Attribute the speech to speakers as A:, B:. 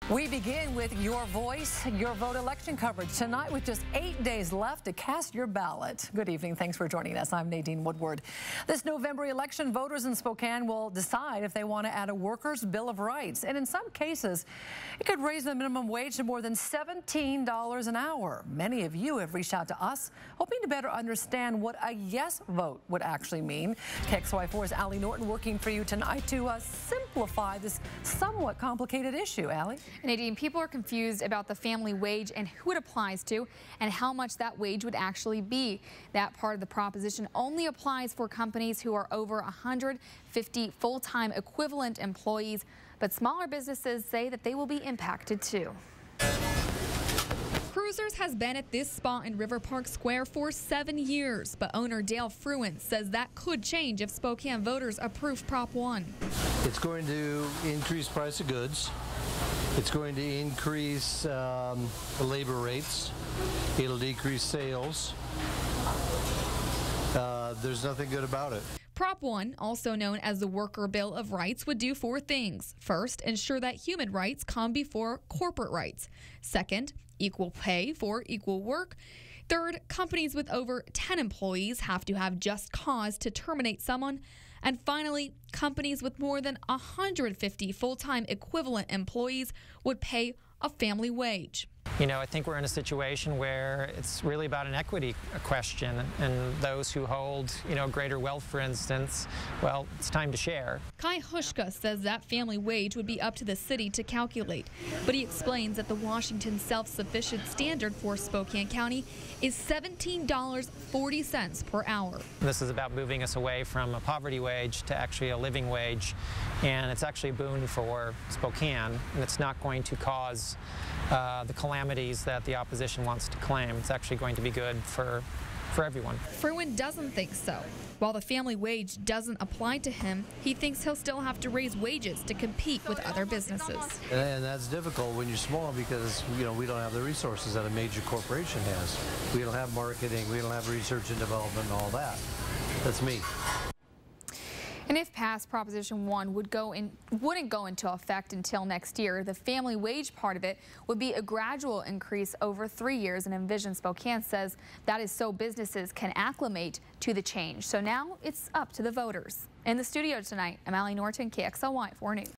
A: We begin with Your Voice, Your Vote election coverage tonight with just 8 days left to cast your ballot. Good evening. Thanks for joining us. I'm Nadine Woodward. This November election, voters in Spokane will decide if they want to add a workers' bill of rights. And in some cases, it could raise the minimum wage to more than $17 an hour. Many of you have reached out to us hoping to better understand what a yes vote would actually mean. KXLY4's Allie Norton working for you tonight to simplify this somewhat complicated issue. Allie?
B: Nadine, people are confused about the family wage and who it applies to and how much that wage would actually be. That part of the proposition only applies for companies who are over 150 full-time equivalent employees, but smaller businesses say that they will be impacted too. Cruisers has been at this spot in River Park Square for 7 years, but owner Dale FRUIN says that could change if Spokane voters approve Prop 1.
C: It's going to increase price of goods. It's going to increase the labor rates. It'll decrease sales. There's nothing good about it.
B: Prop 1, also known as the Worker Bill of Rights, would do 4 things. First, ensure that human rights come before corporate rights. Second, equal pay for equal work. Third, companies with over 10 employees have to have just cause to terminate someone. And finally, companies with more than 150 full-time equivalent employees would pay a family wage.
D: You know, I think we're in a situation where it's really about an equity question, and those who hold, greater wealth, for instance, well, it's time to share.
B: HUSCHKE says that family wage would be up to the city to calculate, but he explains that the Washington self-sufficient standard for Spokane County is $17.40 per hour.
D: This is about moving us away from a poverty wage to actually a living wage, and it's actually a boon for Spokane, and it's not going to cause the calamities that the opposition wants to claim. It's actually going to be good for everyone.
B: FRUIN doesn't think so. While the family wage doesn't apply to him, he thinks he'll still have to raise wages to compete with other businesses.
C: And that's difficult when you're small because, we don't have the resources that a major corporation has. We don't have marketing, we don't have research and development and all that. That's me.
B: And if passed, Proposition 1 wouldn't go into effect until next year. The family wage part of it would be a gradual increase over 3 years, and Envision Spokane says that is so businesses can acclimate to the change. So now it's up to the voters. In the studio tonight, I'm Allie Norton, KXLY 4 News.